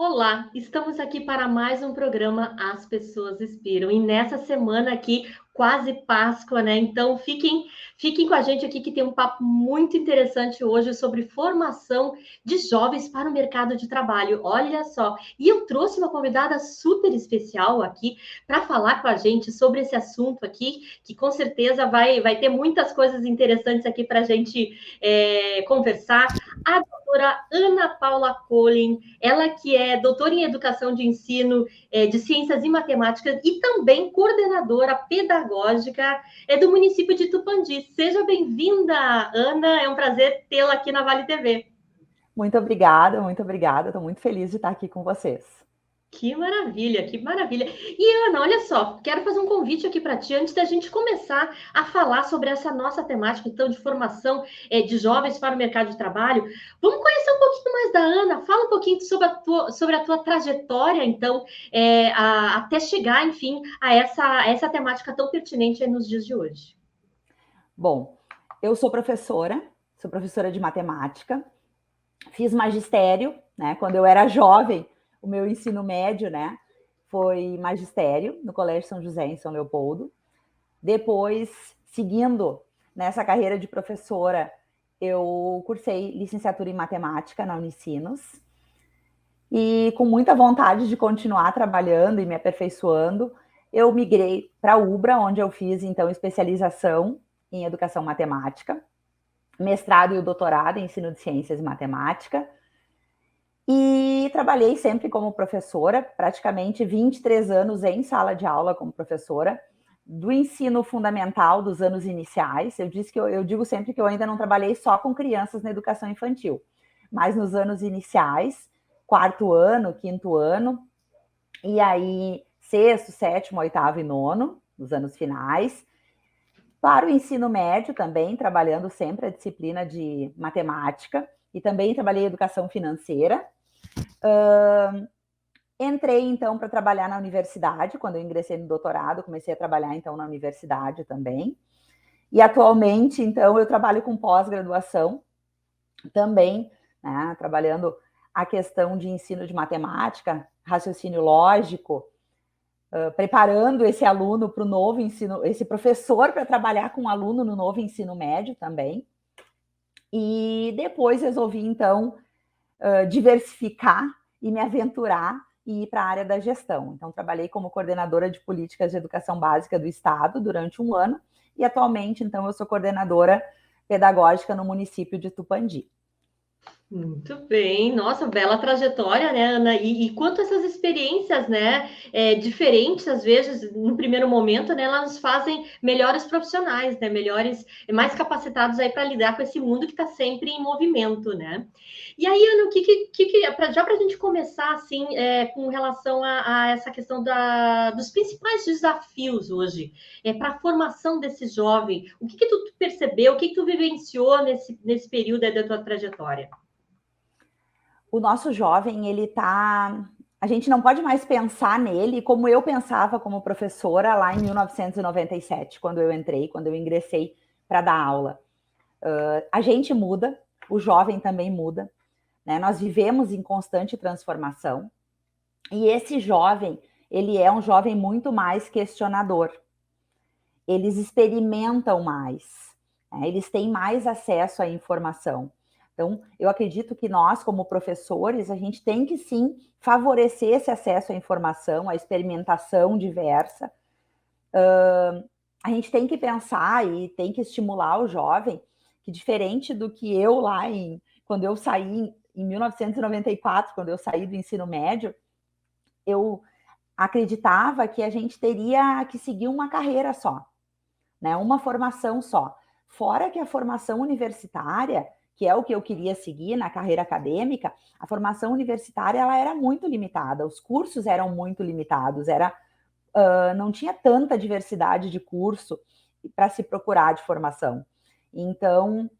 Olá, estamos aqui para mais um programa As Pessoas Inspiram. E nessa semana aqui, quase Páscoa, né? Então fiquem com a gente aqui que tem um papo muito interessante hoje sobre formação de jovens para o mercado de trabalho. Olha só, e eu trouxe uma convidada super especial aqui para falar com a gente sobre esse assunto aqui, que com certeza vai ter muitas coisas interessantes aqui para a gente conversar. A doutora Ana Paula Colin, ela que é doutora em Educação de Ensino de Ciências e Matemáticas e também coordenadora pedagógica do município de Tupandi. Seja bem-vinda, Ana, é um prazer tê-la aqui na Vale TV. Muito obrigada, muito obrigada. Estou muito feliz de estar aqui com vocês. Que maravilha, que maravilha. E Ana, olha só, quero fazer um convite aqui para ti, antes da gente começar a falar sobre essa nossa temática, então, de formação de jovens para o mercado de trabalho. Vamos conhecer um pouquinho mais da Ana, fala um pouquinho sobre a tua trajetória, então, até chegar, enfim, a essa temática tão pertinente nos dias de hoje. Bom, eu sou professora de matemática, fiz magistério, né? Quando eu era jovem, o meu ensino médio, né, foi magistério no Colégio São José, em São Leopoldo. Depois, seguindo nessa carreira de professora, eu cursei licenciatura em matemática na Unicinos. E com muita vontade de continuar trabalhando e me aperfeiçoando, eu migrei para a UBRA, onde eu fiz, então, especialização em educação matemática, mestrado e o doutorado em ensino de ciências e matemática, e trabalhei sempre como professora, praticamente 23 anos em sala de aula como professora, do ensino fundamental dos anos iniciais. Eu digo sempre que eu ainda não trabalhei só com crianças na educação infantil, mas nos anos iniciais, quarto ano, quinto ano, e aí sexto, sétimo, oitavo e nono, nos anos finais. Para o ensino médio também, trabalhando sempre a disciplina de matemática, e também trabalhei educação financeira. Entrei, então, para trabalhar na universidade. Quando eu ingressei no doutorado, comecei a trabalhar, então, na universidade também. E, atualmente, então, eu trabalho com pós-graduação também, né, trabalhando a questão de ensino de matemática, raciocínio lógico, preparando esse aluno para o novo ensino, esse professor para trabalhar com o aluno no novo ensino médio também. E depois resolvi, então, diversificar e me aventurar e ir para a área da gestão. Então, trabalhei como coordenadora de políticas de educação básica do Estado durante um ano e, atualmente, então, eu sou coordenadora pedagógica no município de Tupandi. Muito bem, nossa, bela trajetória, né, Ana? E quanto essas experiências, né, diferentes, às vezes, no primeiro momento, né, elas nos fazem melhores profissionais, né, melhores, mais capacitados aí para lidar com esse mundo que está sempre em movimento, né? E aí, Ana, já para a gente começar, assim, com relação a essa questão dos principais desafios hoje, para a formação desse jovem, o que tu percebeu, o que tu vivenciou nesse período aí da tua trajetória? O nosso jovem, ele tá... A gente não pode mais pensar nele como eu pensava como professora lá em 1997, quando eu ingressei para dar aula. A gente muda, o jovem também muda, né? Nós vivemos em constante transformação. E esse jovem, ele é um jovem muito mais questionador. Eles experimentam mais, né? Eles têm mais acesso à informação. Então, eu acredito que nós, como professores, a gente tem que, sim, favorecer esse acesso à informação, à experimentação diversa. A gente tem que pensar e tem que estimular o jovem, que diferente do que eu lá, quando eu saí em 1994, quando eu saí do ensino médio, eu acreditava que a gente teria que seguir uma carreira só, né? Uma formação só. Fora que a formação universitária, que é o que eu queria seguir na carreira acadêmica, a formação universitária ela era muito limitada, os cursos eram muito limitados, não tinha tanta diversidade de curso para se procurar de formação. Então,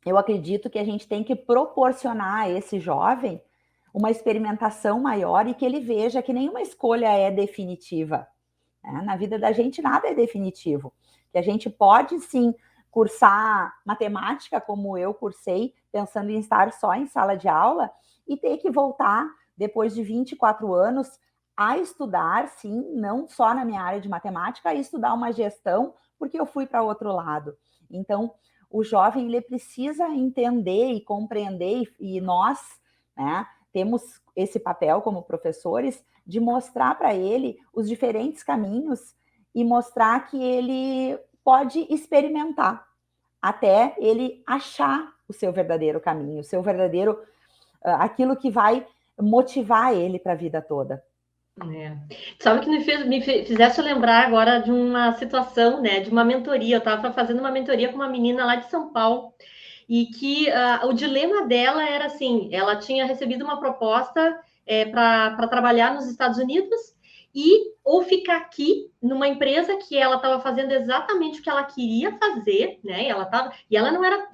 eu acredito que a gente tem que proporcionar a esse jovem uma experimentação maior e que ele veja que nenhuma escolha é definitiva. Né? Na vida da gente, nada é definitivo. Que a gente pode, sim, cursar matemática, como eu cursei, pensando em estar só em sala de aula, e ter que voltar depois de 24 anos, a estudar, sim, não só na minha área de matemática, a estudar uma gestão, porque eu fui para outro lado. Então, o jovem, ele precisa entender e compreender, e nós, né, temos esse papel como professores, de mostrar para ele os diferentes caminhos e mostrar que ele pode experimentar até ele achar o seu verdadeiro caminho, o seu verdadeiro, aquilo que vai motivar ele para a vida toda. Sabe que me fizesse lembrar agora de uma situação, né, de uma mentoria. Eu estava fazendo uma mentoria com uma menina lá de São Paulo e que o dilema dela era assim, ela tinha recebido uma proposta para trabalhar nos Estados Unidos ou ficar aqui numa empresa que ela estava fazendo exatamente o que ela queria fazer, né? E ela não era,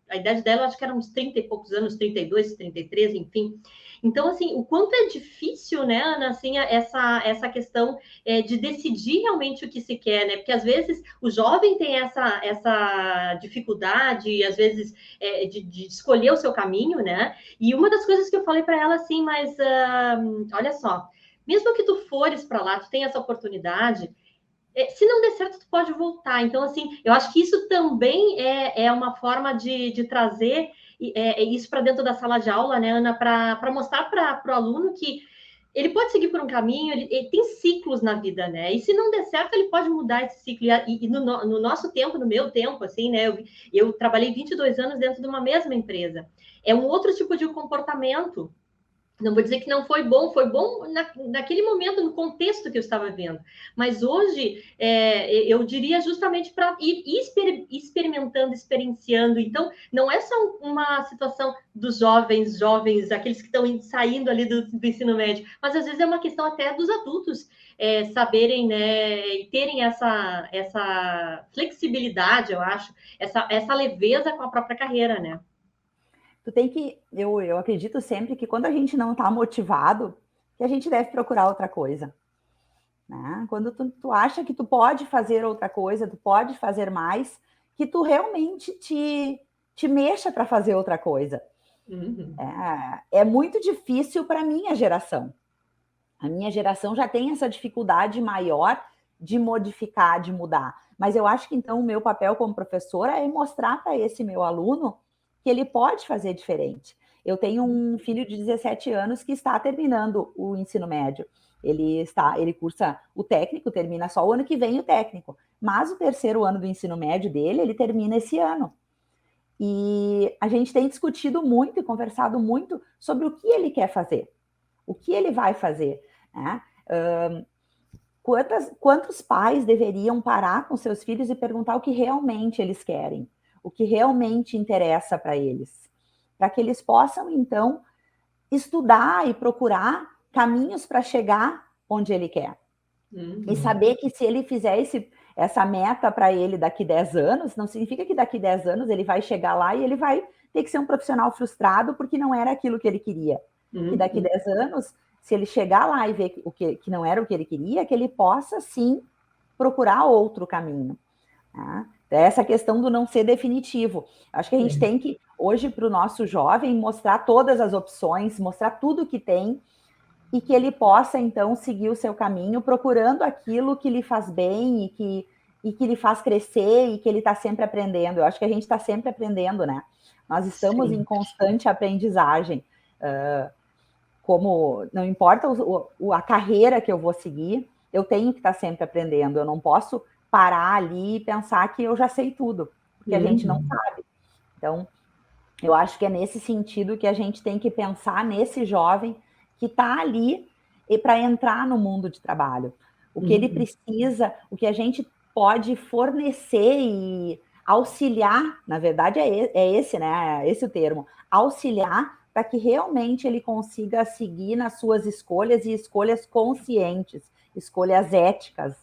a idade dela acho que era uns 30 e poucos anos, 32, 33, enfim. Então, assim, o quanto é difícil, né, Ana, assim, essa questão de decidir realmente o que se quer, né? Porque às vezes o jovem tem essa dificuldade, às vezes, de escolher o seu caminho, né? E uma das coisas que eu falei para ela, assim, mas olha só, mesmo que tu fores para lá, tu tem essa oportunidade, se não der certo, tu pode voltar. Então, assim, eu acho que isso também é uma forma de trazer isso para dentro da sala de aula, né, Ana, para mostrar para o aluno que ele pode seguir por um caminho, ele tem ciclos na vida, né? E se não der certo, ele pode mudar esse ciclo. E no nosso tempo, no meu tempo, assim, né? Eu trabalhei 22 anos dentro de uma mesma empresa. É um outro tipo de comportamento. Não vou dizer que não foi bom naquele momento, no contexto que eu estava vendo. Mas hoje, eu diria justamente para ir experimentando, experienciando. Então, não é só uma situação dos jovens, aqueles que estão saindo ali do ensino médio, mas às vezes é uma questão até dos adultos saberem, né, e terem essa flexibilidade, eu acho, essa leveza com a própria carreira, né? Tu tem que, eu acredito sempre que quando a gente não está motivado, que a gente deve procurar outra coisa. Né? Quando tu acha que tu pode fazer outra coisa, tu pode fazer mais, que tu realmente te mexa para fazer outra coisa. Uhum. É muito difícil para a minha geração. A minha geração já tem essa dificuldade maior de modificar, de mudar. Mas eu acho que então o meu papel como professora é mostrar para esse meu aluno que ele pode fazer diferente. Eu tenho um filho de 17 anos que está terminando o ensino médio. Ele cursa o técnico, termina só o ano que vem o técnico. Mas o terceiro ano do ensino médio dele, ele termina esse ano. E a gente tem discutido muito e conversado muito sobre o que ele quer fazer, o que ele vai fazer. Né? Quantos pais deveriam parar com seus filhos e perguntar o que realmente eles querem, o que realmente interessa para eles, para que eles possam, então, estudar e procurar caminhos para chegar onde ele quer. Uhum. E saber que se ele fizer essa meta para ele daqui 10 anos, não significa que daqui 10 anos ele vai chegar lá e ele vai ter que ser um profissional frustrado porque não era aquilo que ele queria. Uhum. Que daqui 10 anos, se ele chegar lá e ver que não era o que ele queria, que ele possa, sim, procurar outro caminho. Tá? Essa questão do não ser definitivo. Acho que a gente tem que, hoje, para o nosso jovem, mostrar todas as opções, mostrar tudo que tem, e que ele possa, então, seguir o seu caminho, procurando aquilo que lhe faz bem e que lhe faz crescer e que ele está sempre aprendendo. Eu acho que a gente está sempre aprendendo, né? Nós estamos em constante aprendizagem. Como não importa a carreira que eu vou seguir, eu tenho que estar sempre aprendendo. Eu não posso parar ali e pensar que eu já sei tudo, porque a gente não sabe. Então, eu acho que é nesse sentido que a gente tem que pensar nesse jovem que está ali para entrar no mundo de trabalho. O que ele precisa, o que a gente pode fornecer e auxiliar, na verdade é esse, né? É esse o termo, auxiliar para que realmente ele consiga seguir nas suas escolhas e escolhas conscientes, escolhas éticas,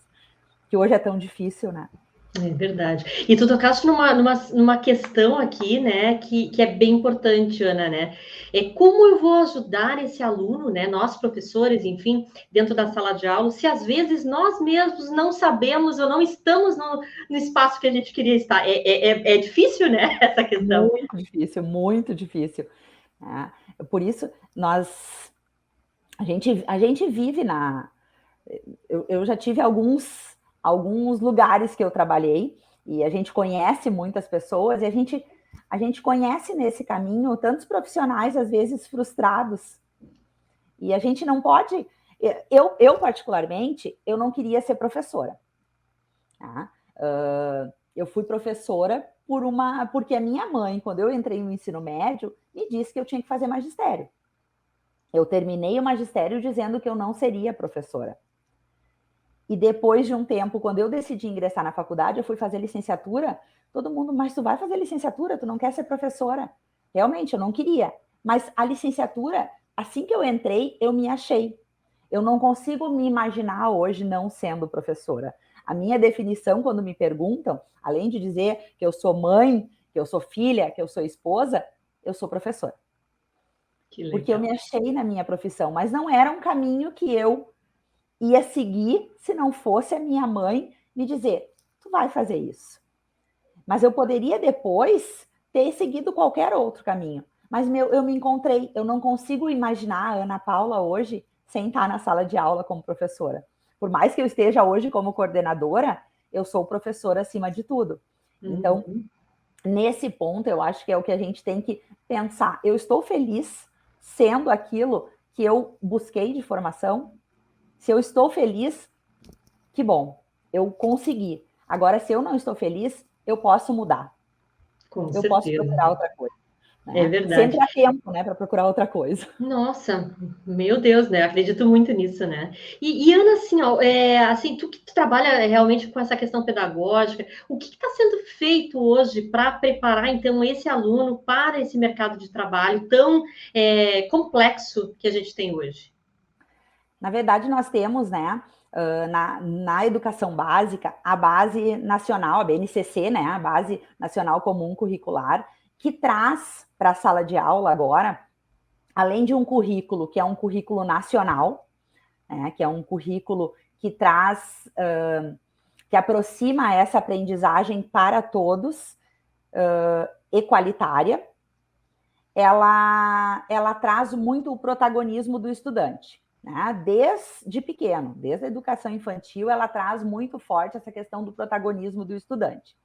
que hoje é tão difícil, né? É verdade. E tu tocaste numa questão aqui, né, que é bem importante, Ana, né? É como eu vou ajudar esse aluno, né, nós professores, enfim, dentro da sala de aula, se às vezes nós mesmos não sabemos ou não estamos no espaço que a gente queria estar. É difícil, né, essa questão. Muito difícil, muito difícil. Por isso, nós a gente vive na... Eu já tive alguns lugares que eu trabalhei, e a gente conhece muitas pessoas, e a gente conhece nesse caminho tantos profissionais, às vezes, frustrados. E a gente não pode... Eu particularmente, eu não queria ser professora. Tá? Eu fui professora porque a minha mãe, quando eu entrei no ensino médio, me disse que eu tinha que fazer magistério. Eu terminei o magistério dizendo que eu não seria professora. E depois de um tempo, quando eu decidi ingressar na faculdade, eu fui fazer licenciatura, todo mundo, mas tu vai fazer licenciatura, tu não quer ser professora. Realmente, eu não queria. Mas a licenciatura, assim que eu entrei, eu me achei. Eu não consigo me imaginar hoje não sendo professora. A minha definição, quando me perguntam, além de dizer que eu sou mãe, que eu sou filha, que eu sou esposa, eu sou professora. Porque eu me achei na minha profissão, mas não era um caminho que eu ia seguir se não fosse a minha mãe me dizer, tu vai fazer isso. Mas eu poderia depois ter seguido qualquer outro caminho. Mas eu me encontrei, eu não consigo imaginar a Ana Paula hoje sem estar na sala de aula como professora. Por mais que eu esteja hoje como coordenadora, eu sou professora acima de tudo. Então, nesse ponto, eu acho que é o que a gente tem que pensar. Eu estou feliz sendo aquilo que eu busquei de formação? Se eu estou feliz, que bom, eu consegui. Agora, se eu não estou feliz, eu posso mudar. Com Eu posso certeza. procurar outra coisa. É Né? verdade. Sempre há tempo, né, para procurar outra coisa. Nossa, meu Deus, né? Acredito muito nisso, né? E Ana, assim, ó, assim, tu trabalha realmente com essa questão pedagógica, o que está sendo feito hoje para preparar, então, esse aluno para esse mercado de trabalho tão complexo que a gente tem hoje? Na verdade, nós temos, né, na educação básica, a Base Nacional, a BNCC, né, a Base Nacional Comum Curricular, que traz para a sala de aula agora, além de um currículo que é um currículo nacional, né, que é um currículo que traz, que aproxima essa aprendizagem para todos, equalitária, ela traz muito o protagonismo do estudante. Né? Desde pequeno, desde a educação infantil, ela traz muito forte essa questão do protagonismo do estudante.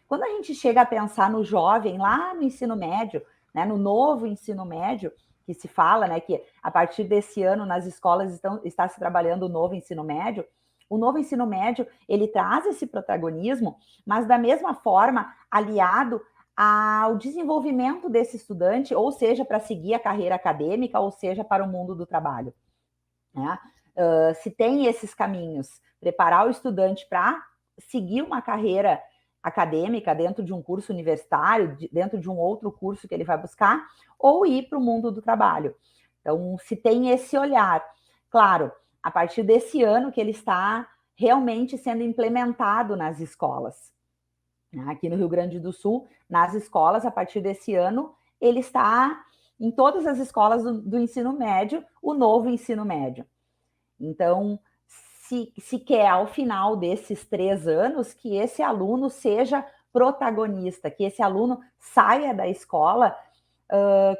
Quando a gente chega a pensar no jovem lá no ensino médio, né, no novo ensino médio, que se fala, né, que a partir desse ano nas escolas está se trabalhando o novo ensino médio, o novo ensino médio, ele traz esse protagonismo, mas da mesma forma, aliado ao desenvolvimento desse estudante, ou seja, para seguir a carreira acadêmica, ou seja, para o mundo do trabalho. Né? Se tem esses caminhos, preparar o estudante para seguir uma carreira acadêmica dentro de um curso universitário, dentro de um outro curso que ele vai buscar, ou ir para o mundo do trabalho. Então, se tem esse olhar, claro, a partir desse ano que ele está realmente sendo implementado nas escolas. Aqui no Rio Grande do Sul, nas escolas, a partir desse ano, ele está em todas as escolas do ensino médio, o novo ensino médio. Então, se quer, ao final desses 3 anos, que esse aluno seja protagonista, que esse aluno saia da escola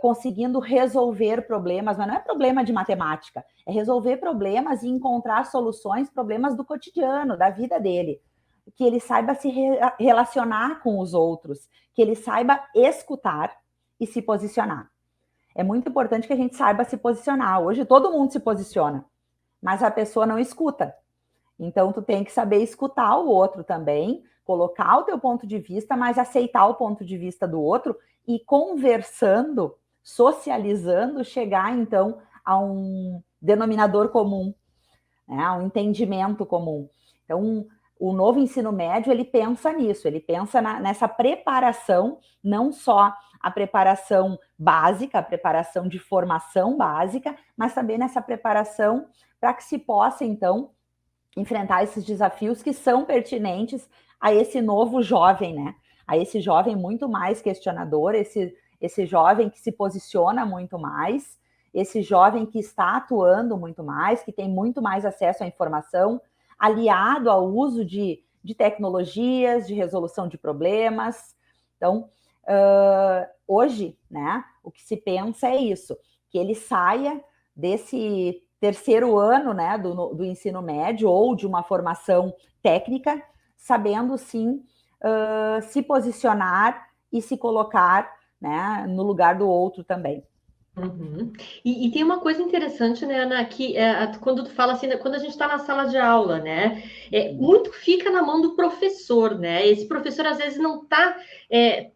conseguindo resolver problemas, mas não é problema de matemática, é resolver problemas e encontrar soluções, problemas do cotidiano, da vida dele. Que ele saiba se relacionar com os outros, que ele saiba escutar e se posicionar. É muito importante que a gente saiba se posicionar. Hoje todo mundo se posiciona, mas a pessoa não escuta. Então tu tem que saber escutar o outro também, colocar o teu ponto de vista, mas aceitar o ponto de vista do outro e conversando, socializando, chegar então a um denominador comum, né? A um entendimento comum. Então, o novo ensino médio, ele pensa nisso, ele pensa nessa preparação, não só a preparação básica, a preparação de formação básica, mas também nessa preparação para que se possa, então, enfrentar esses desafios que são pertinentes a esse novo jovem, né? A esse jovem muito mais questionador, esse jovem que se posiciona muito mais, esse jovem que está atuando muito mais, que tem muito mais acesso à informação, aliado ao uso de tecnologias, de resolução de problemas. Então, hoje, né, o que se pensa é isso, que ele saia desse terceiro ano, né, do ensino médio ou de uma formação técnica, sabendo sim se posicionar e se colocar, né, no lugar do outro também. Uhum. E tem uma coisa interessante, né, Ana, que quando tu fala assim, né, quando a gente está na sala de aula, né, muito fica na mão do professor, né? Esse professor às vezes não está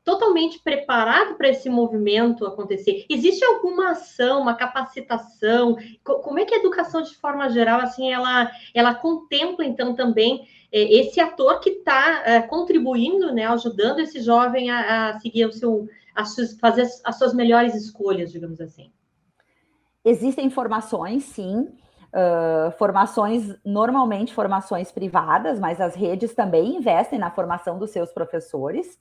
totalmente preparado para esse movimento acontecer. Existe alguma ação, uma capacitação? Como é que a educação, de forma geral, assim, ela contempla então também esse ator que está contribuindo, né, ajudando esse jovem a seguir o seu fazer as suas melhores escolhas, digamos assim? Existem formações, sim, formações, normalmente formações privadas, mas as redes também investem na formação dos seus professores,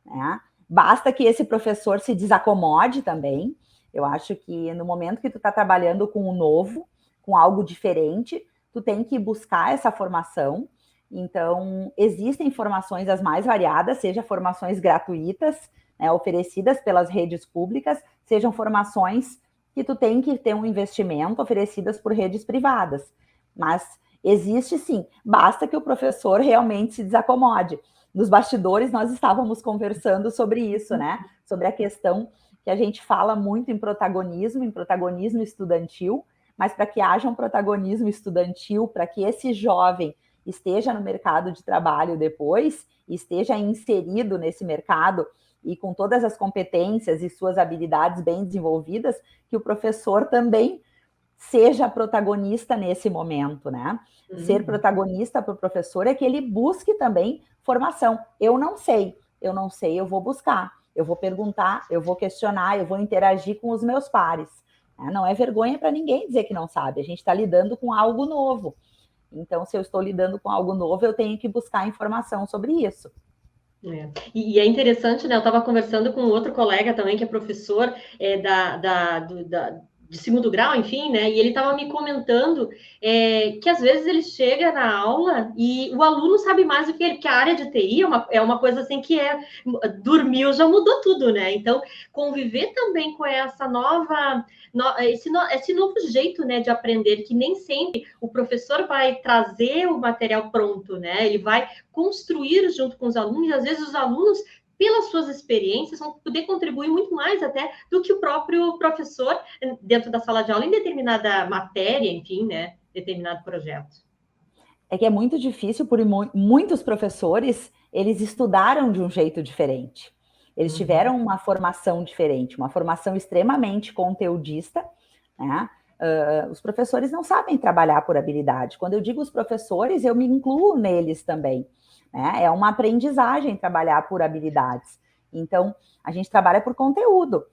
né? Basta que esse professor se desacomode também. Eu acho que no momento que tu está trabalhando com o novo, com algo diferente, tu tem que buscar essa formação. Então, existem formações as mais variadas, seja formações gratuitas, né, oferecidas pelas redes públicas, sejam formações que tu tem que ter um investimento oferecidas por redes privadas. Mas existe sim, basta que o professor realmente se desacomode. Nos bastidores nós estávamos conversando sobre isso, né? Sobre a questão que a gente fala muito em protagonismo estudantil, mas para que haja um protagonismo estudantil, para que esse jovem esteja no mercado de trabalho depois, esteja inserido nesse mercado e com todas as competências e suas habilidades bem desenvolvidas, que o professor também seja protagonista nesse momento, né? Ser protagonista para o professor é que ele busque também formação. Eu não sei, eu vou buscar, eu vou perguntar, eu vou questionar, eu vou interagir com os meus pares. Não é vergonha para ninguém dizer que não sabe, a gente está lidando com algo novo. Então, se eu estou lidando com algo novo, eu tenho que buscar informação sobre isso. E é interessante, né? Eu estava conversando com outro colega também, que é professor de segundo grau, enfim, né? E ele estava me comentando que às vezes ele chega na aula e o aluno sabe mais do que ele, porque a área de TI é uma coisa assim que dormiu, já mudou tudo, né? Então, conviver também com essa esse novo jeito, né, de aprender, que nem sempre o professor vai trazer o material pronto, né? Ele vai construir junto com os alunos, e às vezes os alunos, pelas suas experiências, vão poder contribuir muito mais até do que o próprio professor dentro da sala de aula em determinada matéria, enfim, né, determinado projeto. É que é muito difícil, por muitos professores, eles estudaram de um jeito diferente. Eles tiveram uma formação diferente, uma formação extremamente conteudista, né? Os professores não sabem trabalhar por habilidade. Quando eu digo os professores, eu me incluo neles também, né? É uma aprendizagem trabalhar por habilidades. Então, a gente trabalha por conteúdo,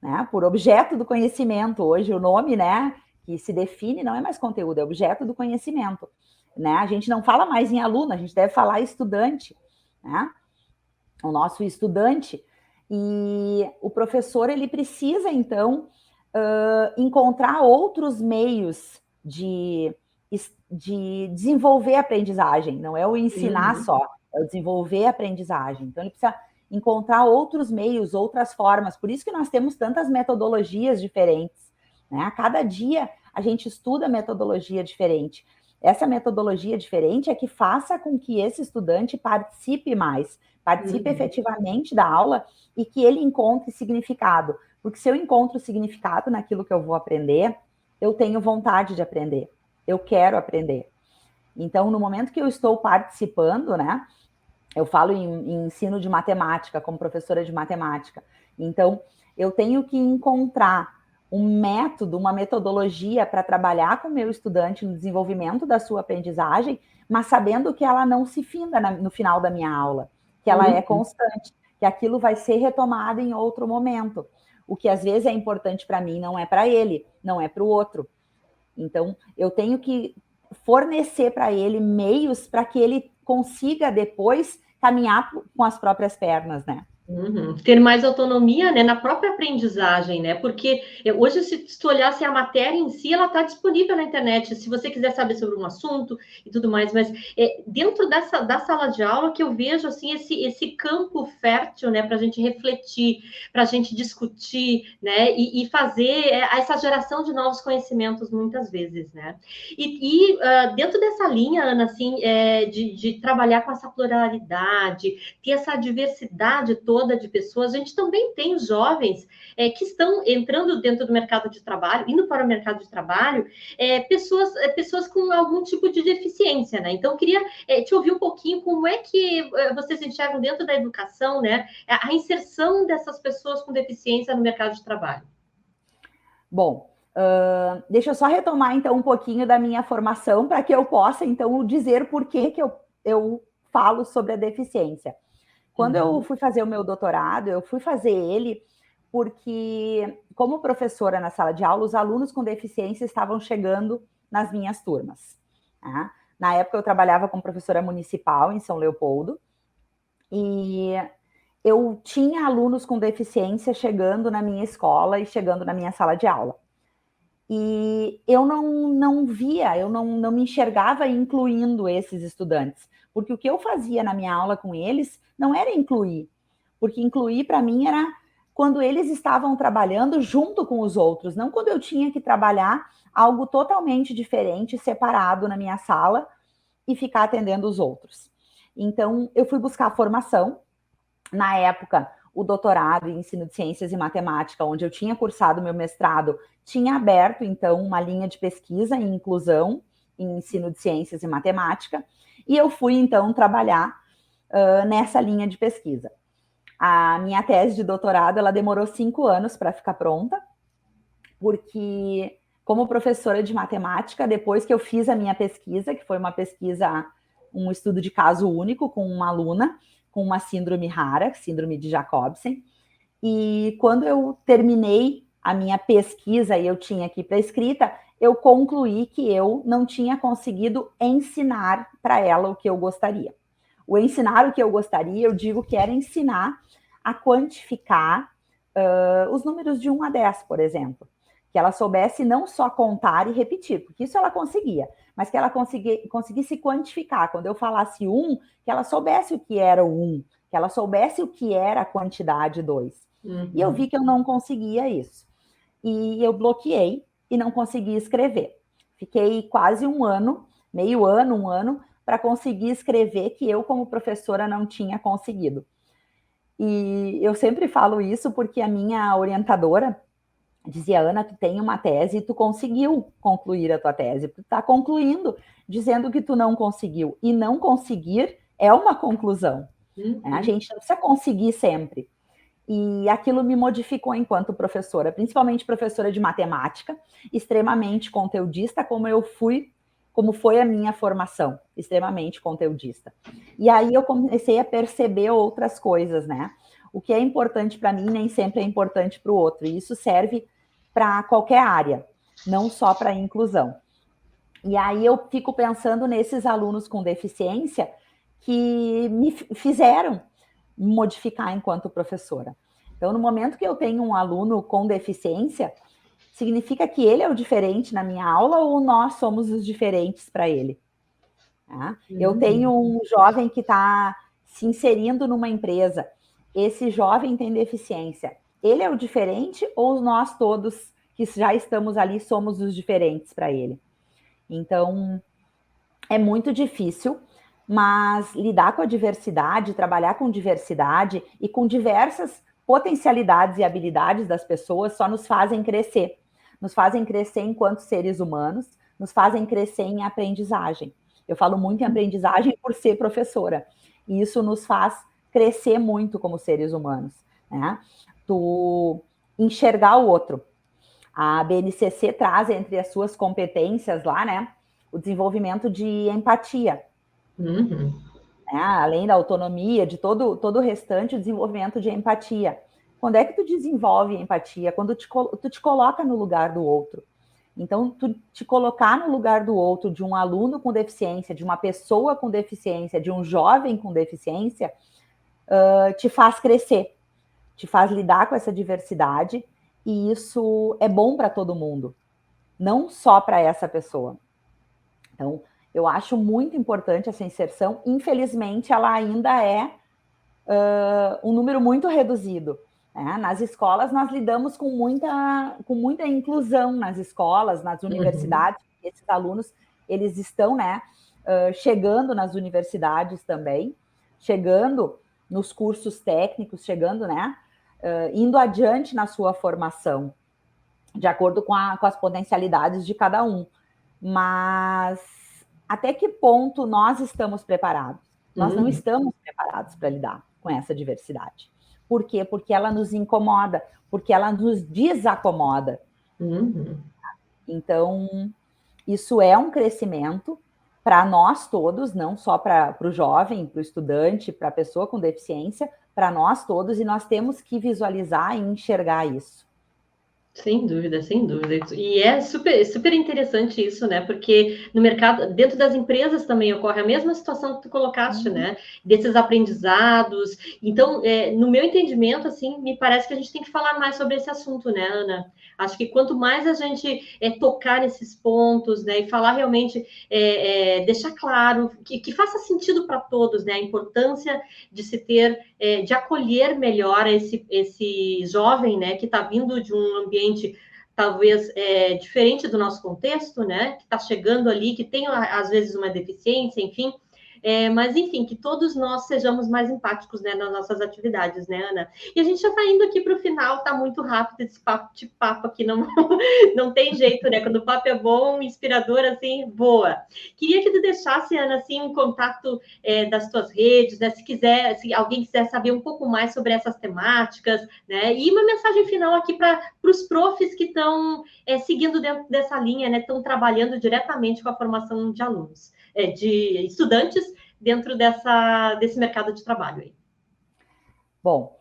né? Por objeto do conhecimento. Hoje o nome, né, que se define não é mais conteúdo, é objeto do conhecimento, né? A gente não fala mais em aluno, a gente deve falar estudante, né? O nosso estudante. E o professor, ele precisa, então, encontrar outros meios de desenvolver a aprendizagem. Não é o ensinar só, é o desenvolver a aprendizagem. Então, ele precisa encontrar outros meios, outras formas. Por isso que nós temos tantas metodologias diferentes, né? A cada dia a gente estuda metodologia diferente. Essa metodologia diferente é que faça com que esse estudante participe mais, participe efetivamente da aula e que ele encontre significado. Porque se eu encontro significado naquilo que eu vou aprender, eu tenho vontade de aprender, eu quero aprender. Então, no momento que eu estou participando, né, eu falo em ensino de matemática, como professora de matemática. Então, eu tenho que encontrar um método, uma metodologia para trabalhar com o meu estudante no desenvolvimento da sua aprendizagem, mas sabendo que ela não se finda no final da minha aula, que ela é constante, que aquilo vai ser retomado em outro momento. O que às vezes é importante para mim não é para ele, não é para o outro. Então, eu tenho que fornecer para ele meios para que ele consiga depois caminhar com as próprias pernas, né? Uhum. Ter mais autonomia, né, na própria aprendizagem, né? Porque hoje, se tu olhar se a matéria em si, ela está disponível na internet, se você quiser saber sobre um assunto e tudo mais, mas dentro da sala de aula que eu vejo assim esse campo fértil, né, para a gente refletir, para a gente discutir, né, e fazer essa geração de novos conhecimentos muitas vezes, né? Dentro dessa linha, Ana, assim, de trabalhar com essa pluralidade, ter essa diversidade toda de pessoas, a gente também tem os jovens que estão entrando dentro do mercado de trabalho, indo para o mercado de trabalho, pessoas com algum tipo de deficiência, né? Então, eu queria te ouvir um pouquinho como é que vocês enxergam dentro da educação, né, a inserção dessas pessoas com deficiência no mercado de trabalho. Bom, deixa eu só retomar, então, um pouquinho da minha formação para que eu possa, então, dizer por que eu falo sobre a deficiência. Quando eu fui fazer o meu doutorado, eu fui fazer ele porque, como professora na sala de aula, os alunos com deficiência estavam chegando nas minhas turmas. Tá? Na época, eu trabalhava como professora municipal em São Leopoldo e eu tinha alunos com deficiência chegando na minha escola e chegando na minha sala de aula. E eu não via, eu não me enxergava incluindo esses estudantes, porque o que eu fazia na minha aula com eles não era incluir, porque incluir para mim era quando eles estavam trabalhando junto com os outros, não quando eu tinha que trabalhar algo totalmente diferente, separado na minha sala e ficar atendendo os outros. Então, eu fui buscar formação. Na época, o doutorado em ensino de ciências e matemática, onde eu tinha cursado meu mestrado, tinha aberto, então, uma linha de pesquisa em inclusão em ensino de ciências e matemática, e eu fui, então, trabalhar nessa linha de pesquisa. A minha tese de doutorado, ela demorou 5 anos para ficar pronta, porque, como professora de matemática, depois que eu fiz a minha pesquisa, que foi uma pesquisa, um estudo de caso único com uma aluna com uma síndrome rara, síndrome de Jacobsen, e quando eu terminei a minha pesquisa e eu tinha aqui para escrita, eu concluí que eu não tinha conseguido ensinar para ela o que eu gostaria. O ensinar o que eu gostaria, eu digo que era ensinar a quantificar os números de 1 a 10, por exemplo. Que ela soubesse não só contar e repetir, porque isso ela conseguia, mas que ela conseguisse quantificar. Quando eu falasse 1, que ela soubesse o que era o 1, que ela soubesse o que era a quantidade 2. E eu vi que eu não conseguia isso. E eu bloqueei e não consegui escrever. Fiquei quase um ano, meio ano, um ano, para conseguir escrever que eu, como professora, não tinha conseguido. E eu sempre falo isso porque a minha orientadora dizia: Ana, tu tem uma tese e tu conseguiu concluir a tua tese. Tu está concluindo, dizendo que tu não conseguiu. E não conseguir é uma conclusão. A gente não precisa conseguir sempre. E aquilo me modificou enquanto professora, principalmente professora de matemática, extremamente conteudista, como foi a minha formação, extremamente conteudista. E aí eu comecei a perceber outras coisas, né? O que é importante para mim nem sempre é importante para o outro. E isso serve para qualquer área, não só para a inclusão. E aí eu fico pensando nesses alunos com deficiência que me fizeram modificar enquanto professora. Então, no momento que eu tenho um aluno com deficiência, significa que ele é o diferente na minha aula ou nós somos os diferentes para ele? Tá? Eu tenho um jovem que está se inserindo numa empresa. Esse jovem tem deficiência. Ele é o diferente ou nós todos que já estamos ali somos os diferentes para ele? Então, é muito difícil, mas lidar com a diversidade, trabalhar com diversidade e com diversas potencialidades e habilidades das pessoas só nos fazem crescer. Nos fazem crescer enquanto seres humanos, nos fazem crescer em aprendizagem. Eu falo muito em aprendizagem por ser professora. E isso nos faz crescer muito como seres humanos, né? Tu enxergar o outro. A BNCC traz entre as suas competências lá, né, o desenvolvimento de empatia. Né? Além da autonomia, de todo o restante, o desenvolvimento de empatia. Quando é que tu desenvolve empatia? Quando tu te coloca no lugar do outro. Então, tu te colocar no lugar do outro, de um aluno com deficiência, de uma pessoa com deficiência, de um jovem com deficiência, te faz crescer, te faz lidar com essa diversidade, e isso é bom para todo mundo, não só para essa pessoa. Então, eu acho muito importante essa inserção. Infelizmente, ela ainda é um número muito reduzido. Né? Nas escolas, nós lidamos com muita inclusão nas escolas, nas universidades. Esses alunos, eles estão, né, chegando nas universidades também, chegando nos cursos técnicos, chegando, né, indo adiante na sua formação, de acordo com as potencialidades de cada um. Mas até que ponto nós estamos preparados? Nós não estamos preparados para lidar com essa diversidade. Por quê? Porque ela nos incomoda, porque ela nos desacomoda. Então, isso é um crescimento para nós todos, não só para o jovem, para o estudante, para a pessoa com deficiência, para nós todos, e nós temos que visualizar e enxergar isso. Sem dúvida, sem dúvida. E é super, super interessante isso, né? Porque no mercado, dentro das empresas também ocorre a mesma situação que tu colocaste, né? Desses aprendizados. Então, no meu entendimento, assim, me parece que a gente tem que falar mais sobre esse assunto, né, Ana? Acho que quanto mais a gente tocar nesses pontos, né, e falar realmente, deixar claro que faça sentido para todos, né? A importância de se ter, de acolher melhor esse jovem, né, que está vindo de um ambiente talvez diferente do nosso contexto, né? Que está chegando ali, que tem às vezes uma deficiência, enfim. Mas, enfim, que todos nós sejamos mais empáticos, né, nas nossas atividades, né, Ana? E a gente já está indo aqui para o final, está muito rápido esse papo aqui, não, não tem jeito, né? Quando o papo é bom, inspirador, assim, boa. Queria que tu deixasse, Ana, assim, um contato das tuas redes, né? Se alguém quiser saber um pouco mais sobre essas temáticas, né? E uma mensagem final aqui para os profs que estão seguindo dentro dessa linha, né? Estão trabalhando diretamente com a formação de alunos, de estudantes dentro desse mercado de trabalho aí. Bom,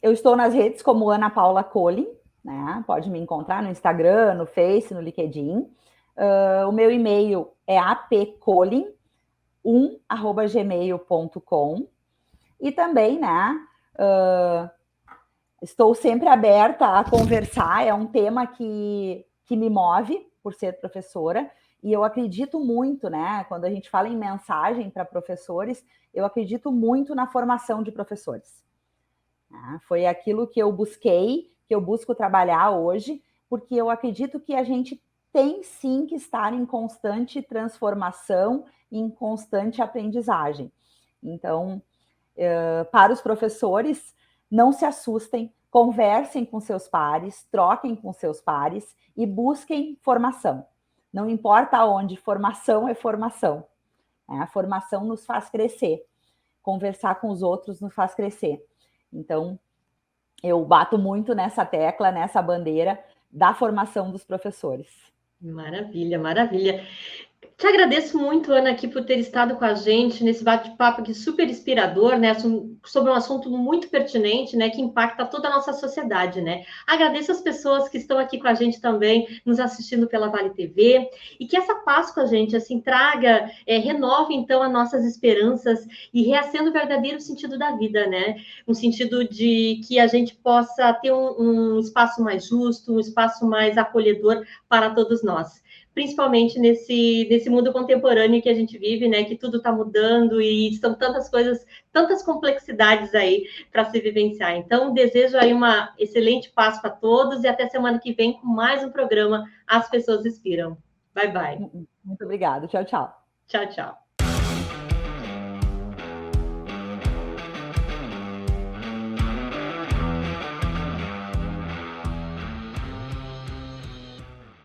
eu estou nas redes como Ana Paula Colin, né? Pode me encontrar no Instagram, no Face, no LinkedIn. O meu e-mail é apcolin1@gmail.com. E também, né, estou sempre aberta a conversar, é um tema que me move por ser professora, e eu acredito muito, né, quando a gente fala em mensagem para professores, eu acredito muito na formação de professores. Foi aquilo que eu busquei, que eu busco trabalhar hoje, porque eu acredito que a gente tem sim que estar em constante transformação, em constante aprendizagem. Então, para os professores, não se assustem, conversem com seus pares, troquem com seus pares e busquem formação. Não importa aonde, formação é formação. A formação nos faz crescer. Conversar com os outros nos faz crescer. Então, eu bato muito nessa tecla, nessa bandeira da formação dos professores. Maravilha, maravilha. Te agradeço muito, Ana, aqui por ter estado com a gente nesse bate-papo aqui super inspirador, né? Sobre um assunto muito pertinente, né? Que impacta toda a nossa sociedade, né? Agradeço as pessoas que estão aqui com a gente também, nos assistindo pela Vale TV, e que essa Páscoa, gente, assim, traga, renove, então, as nossas esperanças e reacenda o verdadeiro sentido da vida, né? Um sentido de que a gente possa ter um espaço mais justo, um espaço mais acolhedor para todos nós, principalmente nesse mundo contemporâneo que a gente vive, né? Que tudo está mudando e são tantas coisas, tantas complexidades aí para se vivenciar. Então, desejo aí uma excelente Páscoa a todos e até semana que vem com mais um programa As Pessoas Inspiram. Bye, bye. Muito obrigada. Tchau, tchau. Tchau, tchau.